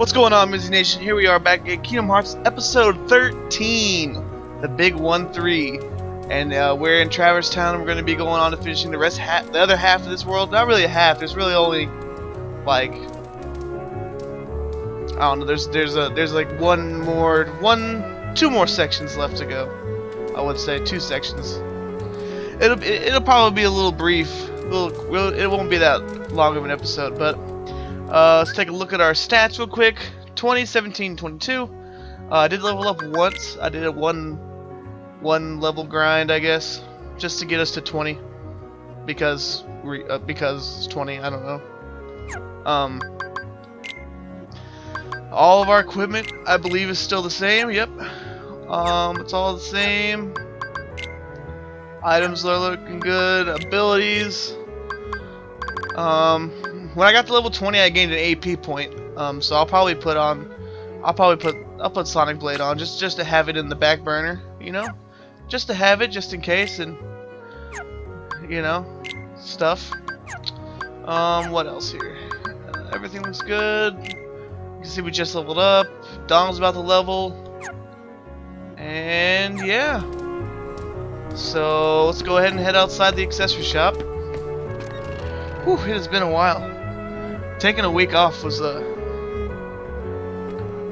What's going on, Mizzy Nation? Here we are back at Kingdom Hearts episode 13, the big 1-3, and we're in Traverse Town. We're going to be going on to finishing the other half of this world. Not really a half. There's really only like I don't know. There's like two more sections left to go. I would say 2 sections. It'll probably be a little brief. It won't be that long of an episode, but. Let's take a look at our stats real quick. 20, 17, 22. I did level up once. I did a one level grind, I guess, just to get us to 20, because it's 20. I don't know. All of our equipment, I believe, is still the same. Yep. It's all the same. Items are looking good. Abilities. When I got to level 20, I gained an AP point. So I'll probably put Sonic Blade on just to have it in the back burner, you know, just to have it, just in case, and you know, stuff. What else here? Everything looks good. You can see we just leveled up. Donald's about to level, and yeah. So let's go ahead and head outside the accessory shop. Whew, it has been a while. Taking a week off was I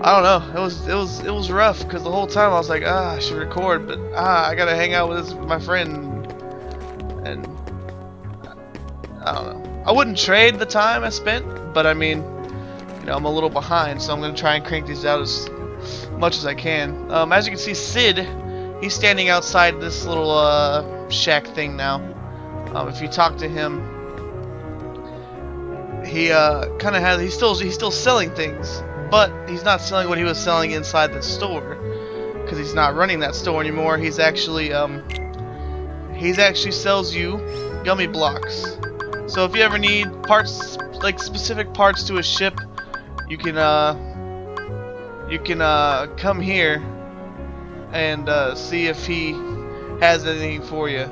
don't know, it was rough, because the whole time I was like, I should record, but I gotta hang out with my friend, and I don't know. I wouldn't trade the time I spent, but I mean, you know, I'm a little behind, so I'm gonna try and crank these out as much as I can. As you can see, Sid, he's standing outside this little shack thing now. If you talk to him, he kind of has. He's still selling things, but he's not selling what he was selling inside the store, because he's not running that store anymore. He's actually sells you gummy blocks. So if you ever need parts, like specific parts to a ship, you can come here and see if he has anything for you.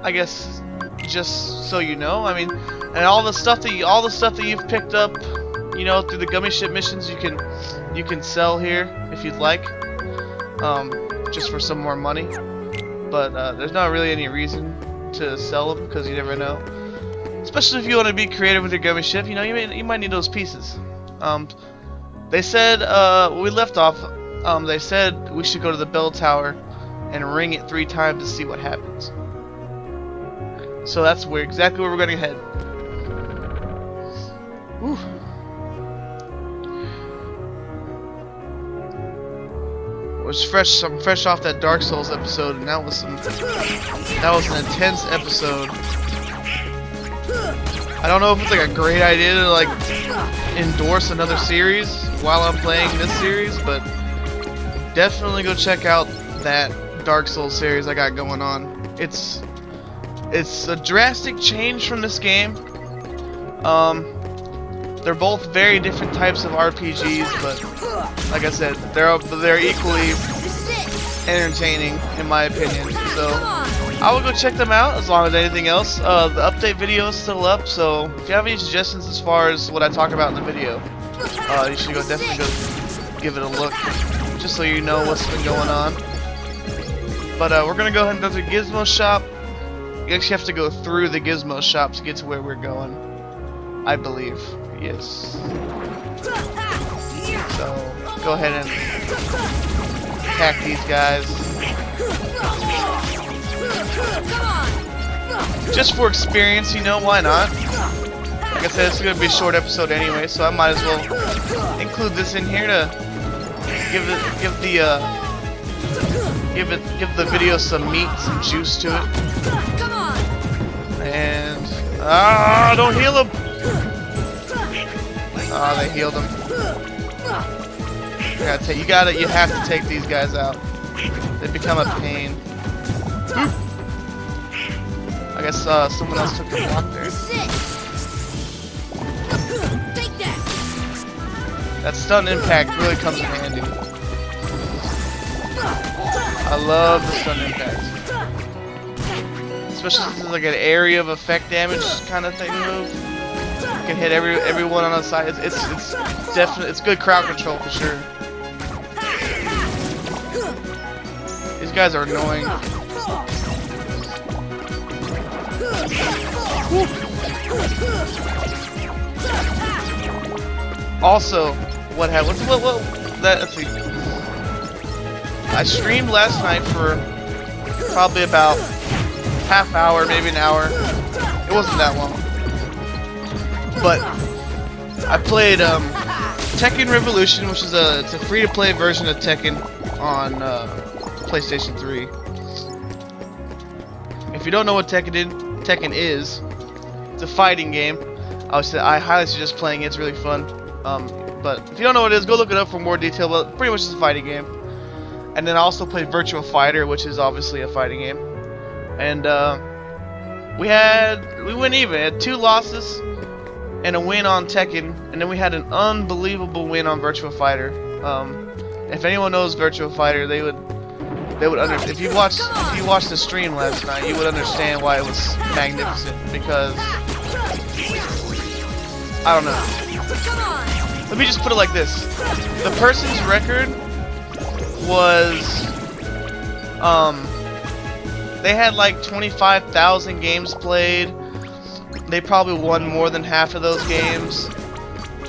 I guess, just so you know, I mean, and all the stuff that you've picked up, you know, through the gummy ship missions, you can sell here if you'd like, just for some more money. But there's not really any reason to sell them, because you never know. Especially if you want to be creative with your gummy ship, you know, you might need those pieces. They said when we left off, they said we should go to the bell tower and ring it 3 times to see what happens. So that's exactly where we're going to head. Whew. I'm fresh off that Dark Souls episode, and that was an intense episode. I don't know if it's like a great idea to like endorse another series while I'm playing this series, but definitely go check out that Dark Souls series I got going on. It's a drastic change from this game. They're both very different types of RPGs, but like I said, they're equally entertaining in my opinion. So I will go check them out as long as anything else. The update video is still up, so if you have any suggestions as far as what I talk about in the video, you should definitely go give it a look, just so you know what's been going on. But we're gonna go ahead and go to the Gizmo shop. You actually have to go through the Gizmo shop to get to where we're going, I believe. Yes. So go ahead and attack these guys. Just for experience, you know, why not? Like I said, it's gonna be a short episode anyway, so I might as well include this in here to give the video some meat, some juice to it. And don't heal him. They healed him. You have to take these guys out. They become a pain. I guess someone else took the block there. That stun impact really comes in handy. I love the stun impact. Especially since it's like an area of effect damage kind of thing move. You can hit everyone on the side. It's definitely, it's good crowd control for sure. These guys are annoying. Also, what happened? Let's see. I streamed last night for probably about half hour, maybe an hour. It wasn't that long. But I played Tekken Revolution, which is it's a free-to-play version of Tekken on PlayStation 3. If you don't know what Tekken is, it's a fighting game. I highly suggest playing it. It's really fun. But if you don't know what it is, go look it up for more detail. But pretty much it's a fighting game. And then I also played Virtua Fighter, which is obviously a fighting game. And we went even. We had 2 losses and a win on Tekken, and then we had an unbelievable win on Virtua Fighter. If anyone knows Virtua Fighter, they would understand. If you watched the stream last night, you would understand why it was magnificent. Because I don't know. Let me just put it like this: the person's record was they had like 25,000 games played. They probably won more than half of those games,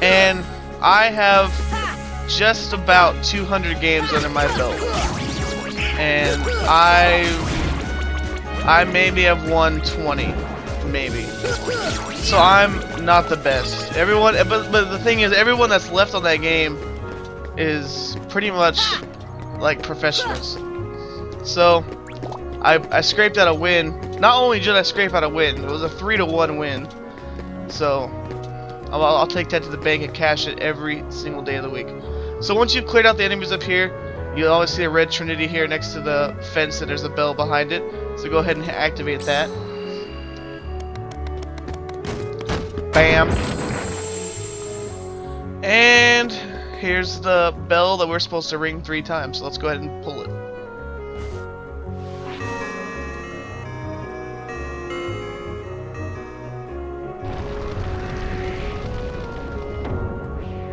and I have just about 200 games under my belt, and I maybe have won 20, maybe. So I'm not the best. But the thing is, everyone that's left on that game is pretty much like professionals. So I scraped out a win. Not only did I scrape out a win, it was a 3-to-1 win. So I'll take that to the bank and cash it every single day of the week. So once you've cleared out the enemies up here, you'll always see a red trinity here next to the fence, and there's a bell behind it. So go ahead and activate that. Bam. And here's the bell that we're supposed to ring 3 times. So let's go ahead and pull it.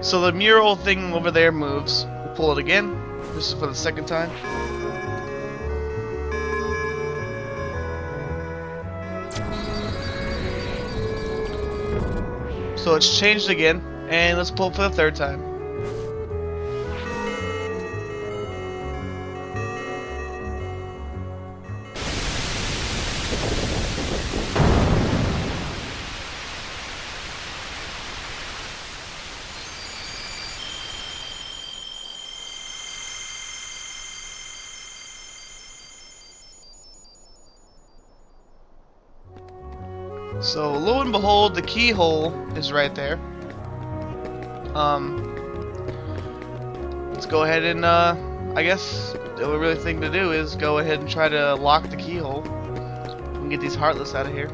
So the mural thing over there moves. We'll pull it again. This is for the 2nd time. So it's changed again, and let's pull it for the 3rd time. So lo and behold, the keyhole is right there. Let's go ahead and I guess the really thing to do is go ahead and try to lock the keyhole and get these heartless out of here.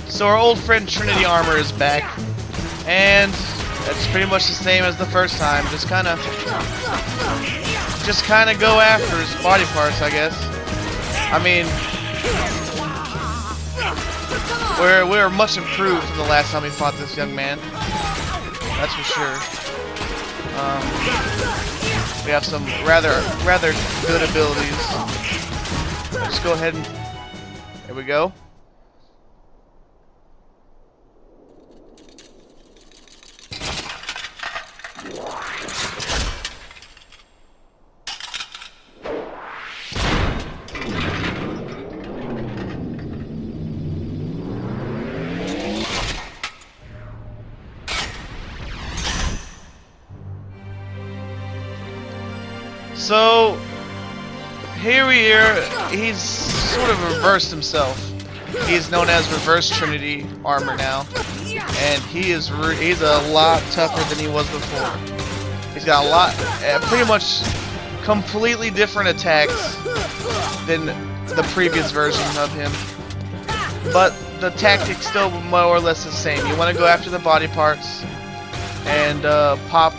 So our old friend Trinity Armor is back, and it's pretty much the same as the first time. Just kind of go after his body parts, I guess. I mean, we're much improved from the last time we fought this young man. That's for sure. We have some rather good abilities. Just go ahead and there we go. So here we are. He's sort of reversed himself. He's known as Reverse Trinity Armor now, and he's a lot tougher than he was before. He's got a lot, pretty much completely different attacks than the previous version of him. But the tactic's still more or less the same. You want to go after the body parts, and pop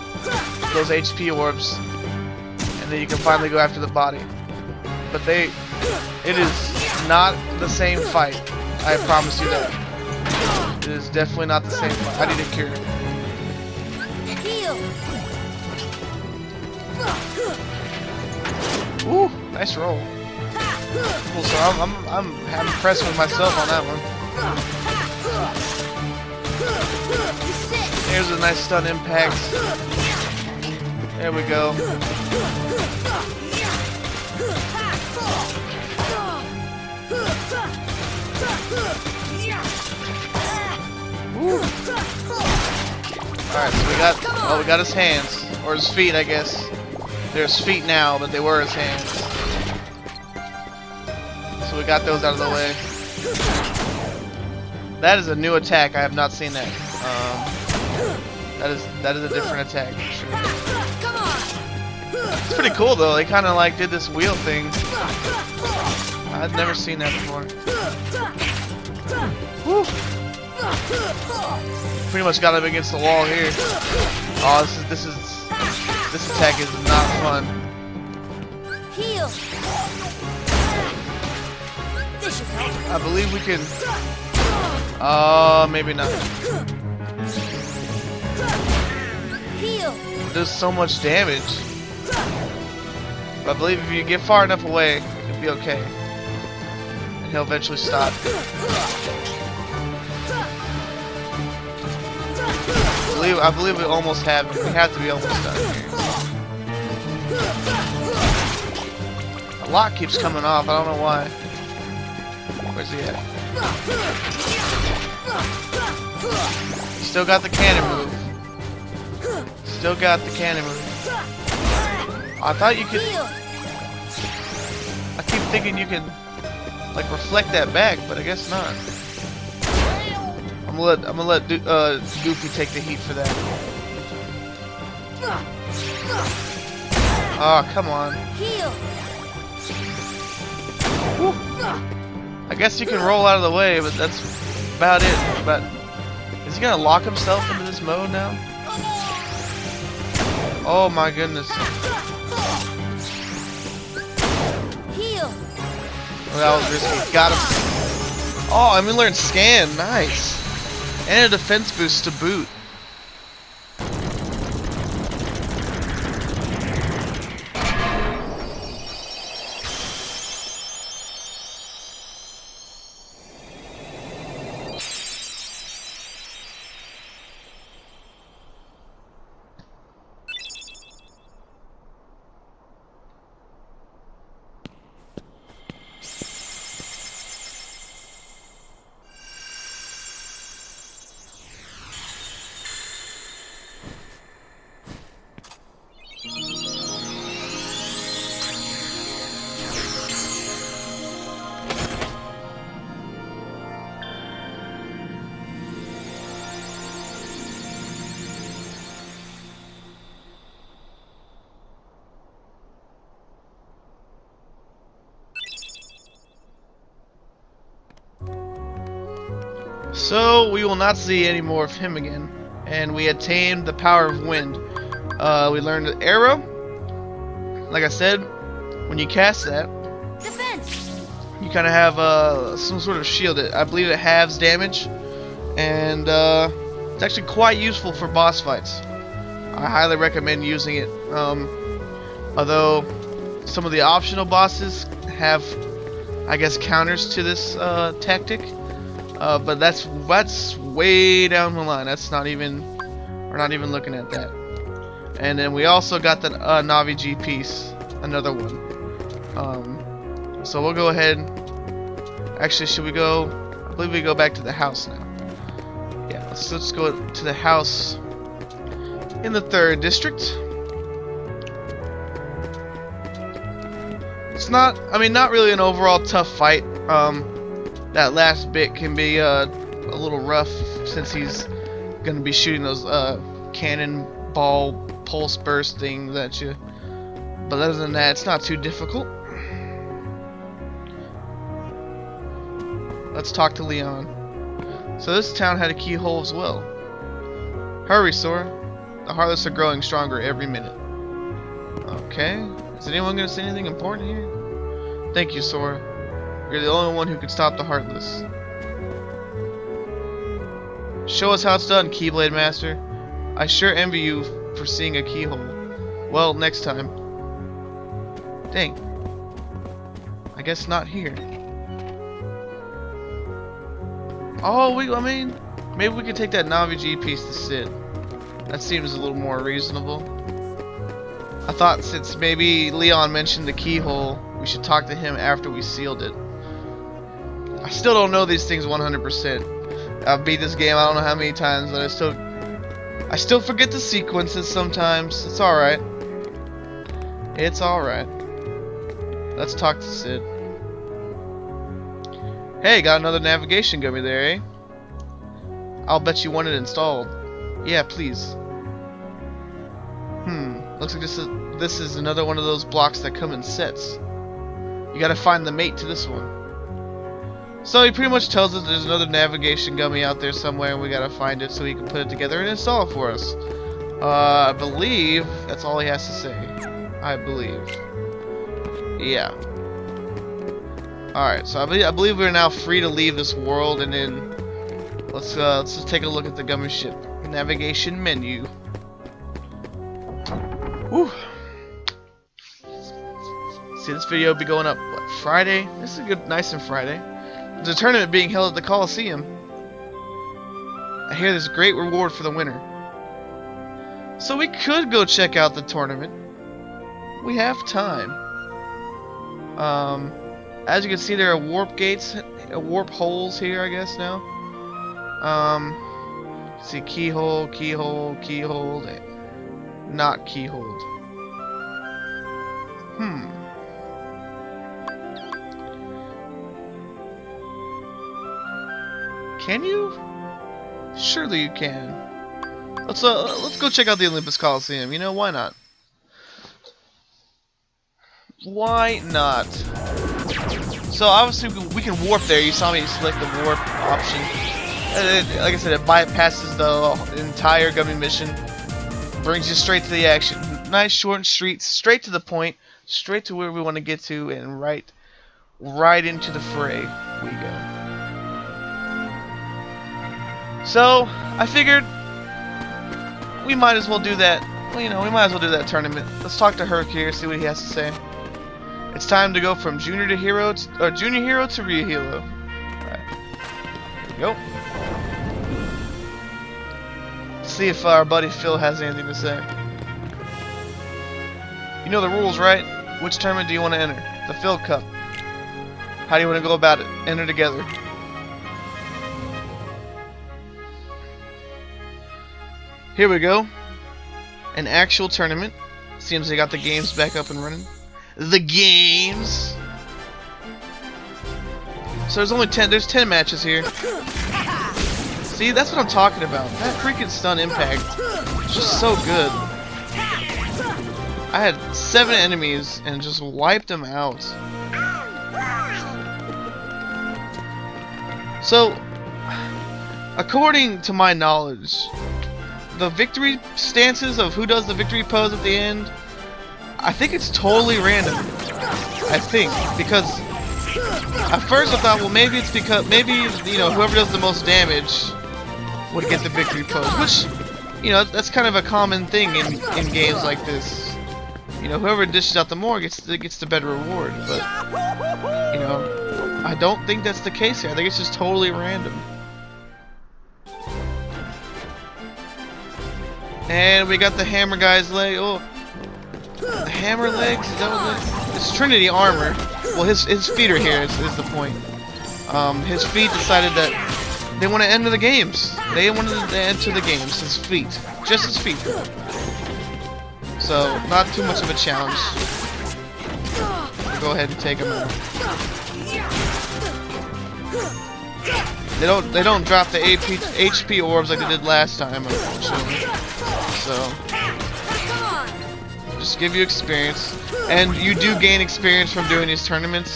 those HP orbs, and then you can finally go after the body. But it is not the same fight. I promise you that. It is definitely not the same fight. I need a cure. Ooh, nice roll. Cool, so I'm impressed with myself on that one. Here's a nice stun impact. There we go. Alright, so we got his hands. Or his feet, I guess. They're his feet now, but they were his hands. So we got those out of the way. That is a new attack. I have not seen that. That is a different attack. Sure. It's pretty cool though. They kind of like did this wheel thing. I've never seen that before. Woo. Pretty much got him against the wall here. Oh, this attack is not fun. Heal. I believe we can. Maybe not. Heal. Does so much damage. But I believe if you get far enough away, you'll be okay. And he'll eventually stop. I believe we almost have it. We have to be almost done here. A lot keeps coming off. I don't know why. Where's he at? Still got the cannon move. Still got the cannon move. I thought you could. I keep thinking you can like reflect that back, but I guess not. I'm gonna let Goofy take the heat for that. Oh, come on. Woo. I guess you can roll out of the way, but that's about it. But is he gonna lock himself into this mode now? Oh my goodness. Oh, that was risky. Got him. Oh, I mean, learn scan. Nice. And a defense boost to boot. So we will not see any more of him again, and we attained the power of wind. We learned the arrow. Like I said, when you cast that, Defense. you kind of have some sort of shield. I believe it halves damage, and it's actually quite useful for boss fights. I highly recommend using it. Although some of the optional bosses have, I guess, counters to this tactic. But that's way down the line. That's not even, we're not even looking at that. And then we also got the Navi G piece, another one. So we'll go ahead. Actually, should we go? I believe we go back to the house now. Yeah, let's go to the house in the 3rd district. It's not, I mean, not really an overall tough fight. That last bit can be a little rough since he's gonna be shooting those cannonball pulse burst things at you. But other than that, it's not too difficult. Let's talk to Leon. So this town had a keyhole as well. Hurry, Sora. The Heartless are growing stronger every minute. Okay. Is anyone going to say anything important here? Thank you, Sora. You're the only one who can stop the Heartless. Show us how it's done, Keyblade Master. I sure envy you for seeing a keyhole. Well, next time. Dang. I guess not here. Oh, I mean, maybe we could take that Navi G piece to Sid. That seems a little more reasonable. I thought since maybe Leon mentioned the keyhole, we should talk to him after we sealed it. I still don't know these things 100%. I've beat this game I don't know how many times, but I still forget the sequences sometimes. It's alright. It's alright. Let's talk to Sid. Hey, got another navigation gummy there, eh? I'll bet you want it installed. Yeah, please. Looks like this is another one of those blocks that come in sets. You gotta find the mate to this one. So he pretty much tells us there's another navigation gummy out there somewhere and we gotta find it so he can put it together and install it for us. I believe that's all he has to say. I believe. Yeah. Alright, so I believe we're now free to leave this world, and then let's just take a look at the gummy ship. Navigation menu. Whew. See, this video will be going up, what, Friday? This is a good, nice and Friday. There's a tournament being held at the Coliseum. I hear there's a great reward for the winner. So we could go check out the tournament. We have time. As you can see, there are warp gates, warp holes here, I guess, now. See, keyhole, keyhole, keyhole, not keyholed. Can you? Surely you can. Let's go check out the Olympus Coliseum. You know, why not? Why not? So obviously we can warp there. You saw me select the warp option. Like I said, it bypasses the entire gummy mission. Brings you straight to the action. Nice, short and straight to the point, straight to where we want to get to, and right into the fray we go. So I figured we might as well do that. Well, you know, we might as well do that tournament. Let's talk to Herc here, see what he has to say. It's time to go from junior hero to real hero. Alright. Here we go. Let's see if our buddy Phil has anything to say. You know the rules, right? Which tournament do you want to enter? The Phil Cup. How do you want to go about it? Enter together. Here we go. An actual tournament. Seems they got the games back up and running. The games. So there's only 10 matches here. See, that's what I'm talking about. That freaking stun impact is just so good. I had 7 enemies and just wiped them out. So, according to my knowledge, the victory stances of who does the victory pose at the end, I think it's totally random. I think, because at first I thought, well, maybe it's because you know, whoever does the most damage would get the victory pose, which, you know, that's kind of a common thing in games like this. You know, whoever dishes out the more gets the better reward. But you know, I don't think that's the case here. I think it's just totally random. And we got the hammer guy's leg. Oh, the hammer legs. Is that what it's Trinity armor. Well, his feet are here. Is the point. His feet decided that they want to enter the games. They wanted to enter the games. His feet, just his feet. So not too much of a challenge. We'll go ahead and take him out. They don't drop the HP orbs like they did last time, unfortunately. So just give you experience, and you do gain experience from doing these tournaments.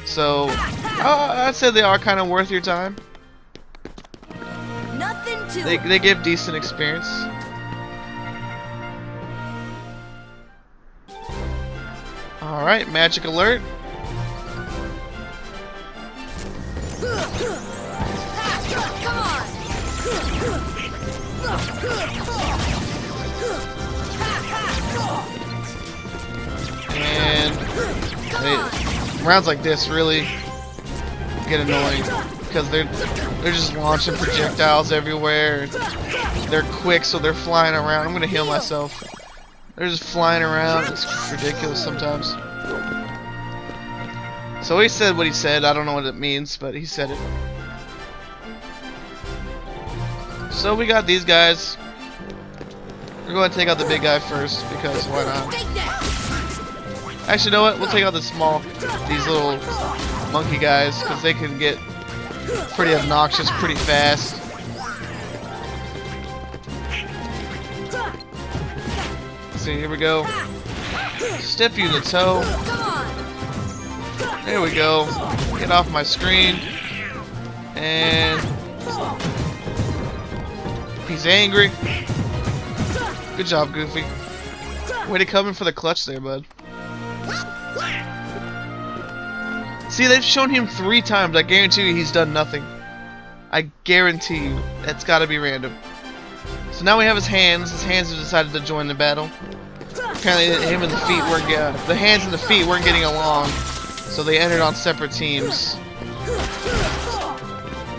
So I'd say they are kind of worth your time. Nothing to They give decent experience. Alright, magic alert. Come on. And rounds like this really get annoying because they're just launching projectiles everywhere. They're quick, so they're flying around. I'm gonna heal myself. They're just flying around. It's ridiculous sometimes. So he said what he said. I don't know what it means, but he said it. So we got these guys. We're going to take out the big guy first because why not? Actually, you know what? We'll take out these little monkey guys because they can get pretty obnoxious pretty fast. See, here we go. Step you in the toe. There we go. Get off my screen. And he's angry. Good job, Goofy. Way to come in for the clutch there, bud. See, they've shown him 3 times. I guarantee you he's done nothing. I guarantee you. That's gotta be random. So now we have his hands. His hands have decided to join the battle. Apparently him and the feet weren't the hands and the feet weren't getting along. So they entered on separate teams.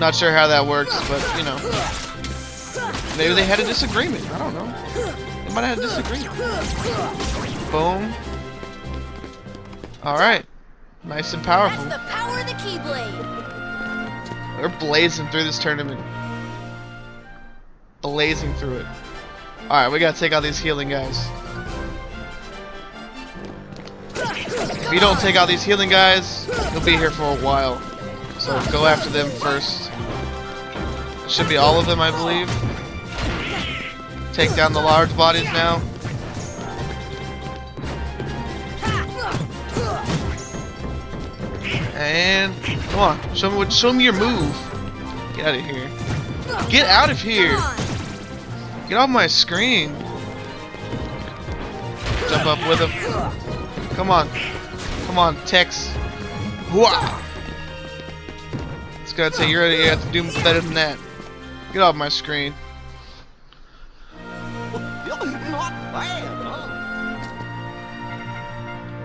Not sure how that works, but you know. Maybe they had a disagreement. I don't know. They might have had a disagreement. Boom. Alright. Nice and powerful. That's the power of the Keyblade. They're blazing through this tournament. Blazing through it. Alright, we gotta take out these healing guys. If you don't take out these healing guys, you'll be here for a while. So go after them first. It should be all of them, I believe. Take down the large bodies now. And come on, show me your move. Get out of here. Get out of here. Get off my screen. Jump up with him. Come on. Come on, Tex. Hooah! It's gonna say you have to do better than that. Get off my screen.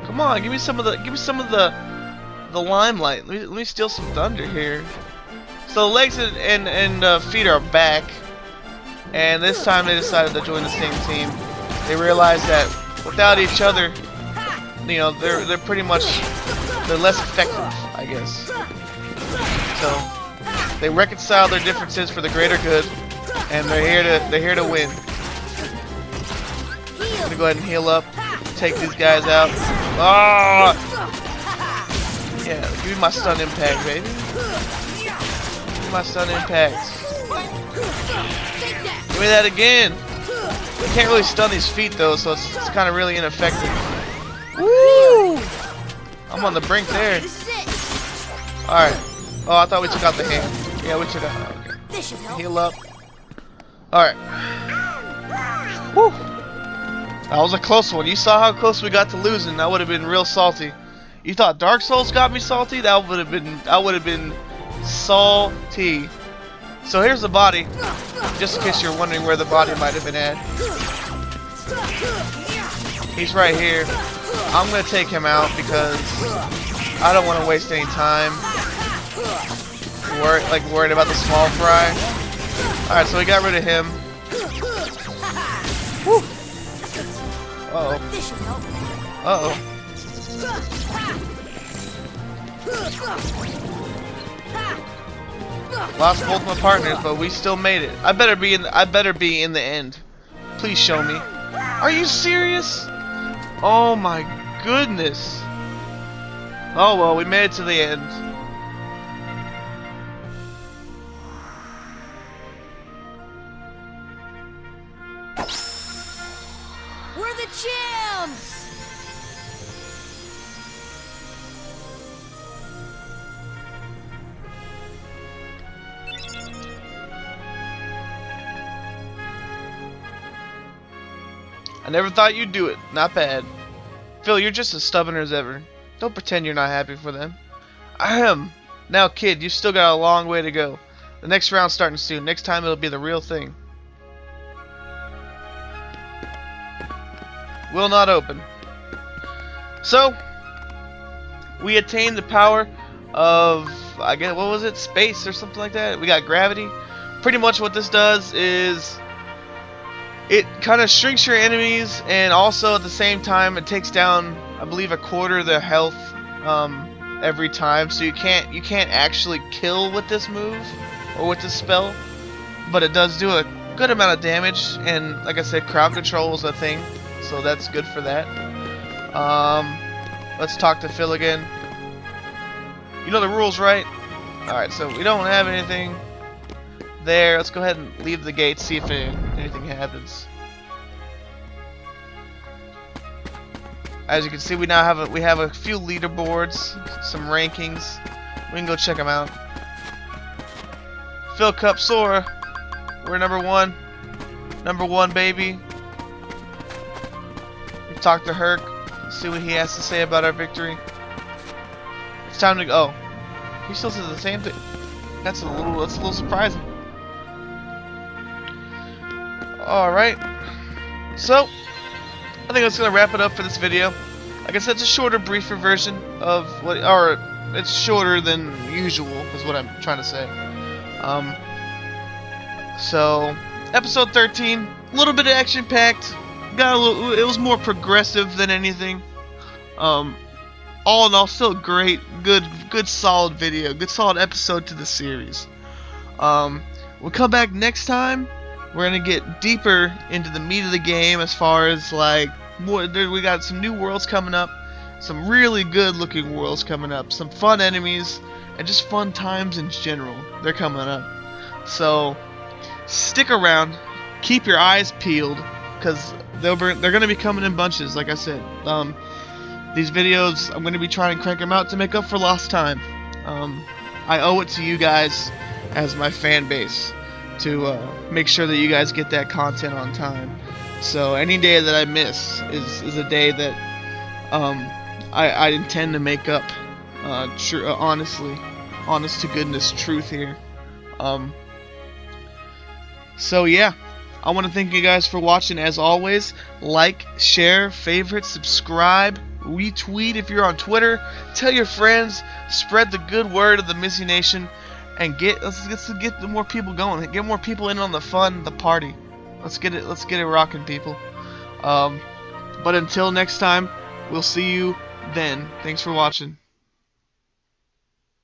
Come on, give me some of the limelight. Let me steal some thunder here. So the legs and feet are back, and this time they decided to join the same team. They realized that without each other, you know, they're pretty much less effective, I guess. So they reconcile their differences for the greater good, and they're here to win. I'm gonna go ahead and heal up, take these guys out. Ah! Yeah, give me my stun impact, baby. Give me my stun impact. Give me that again. You can't really stun these feet though, so it's kind of really ineffective. Woo! I'm on the brink there. Alright. Oh, I thought we took out the hand. Yeah, we took out. Okay. Heal up. Alright. Woo! That was a close one. You saw how close we got to losing. That would have been real salty. You thought Dark Souls got me salty? I would have been salty. So here's the body. Just in case you're wondering where the body might have been at. He's right here. I'm gonna take him out because I don't want to waste any time worried about the small fry. Alright, so we got rid of him. Woo. Uh-oh. Uh-oh. Lost both my partners, but we still made it. I better be in the end. Please show me. Are you serious? Oh my goodness. Oh well, we made it to the end. We're the champs! I never thought you'd do it. Not bad. Phil, you're just as stubborn as ever. Don't pretend you're not happy for them. Ahem. Now, kid, you've still got a long way to go. The next round's starting soon. Next time it'll be the real thing. Will not open. So, we attained the power of, I guess, what was it? Space or something like that? We got gravity. Pretty much what this does is it kind of shrinks your enemies, and also at the same time it takes down, I believe, a quarter of their health every time. So you can't actually kill with this move or with this spell, but it does do a good amount of damage, and like I said, crowd control is a thing, so that's good for that. Let's talk to Phil again. You know the rules, right? Alright, so we don't have anything there. Let's go ahead and leave the gate, see if anything happens. As you can see, we now have a few leaderboards, some rankings. We can go check them out. Phil Cup Sora, we're number one, baby. We talked to Herc, see what he has to say about our victory. It's time to go. Oh, he still says the same thing. That's a little surprising. All right, so I think that's gonna wrap it up for this video. Like I said, it's a shorter, briefer version of what, or it's shorter than usual, is what I'm trying to say. So episode 13, a little bit of action-packed. Got a little. It was more progressive than anything. All in all, still great, good, solid video, good, solid episode to the series. We'll come back next time. We're gonna get deeper into the meat of the game, as far as like more. We got some new worlds coming up, some really good-looking worlds coming up, some fun enemies, and just fun times in general. They're coming up. So stick around, keep your eyes peeled, because they're gonna be coming in bunches. Like I said, these videos, I'm gonna be trying to crank them out to make up for lost time. I owe it to you guys as my fan base to make sure that you guys get that content on time. So any day that I miss is a day that I intend to make up. Honestly, honest to goodness truth here. So yeah, I want to thank you guys for watching. As always, like, share, favorite, subscribe, retweet if you're on Twitter, tell your friends, spread the good word of the Missy Nation, and let's get more people going. Get more people in on the fun, the party. Let's get it rocking, people. But until next time, we'll see you then. Thanks for watching.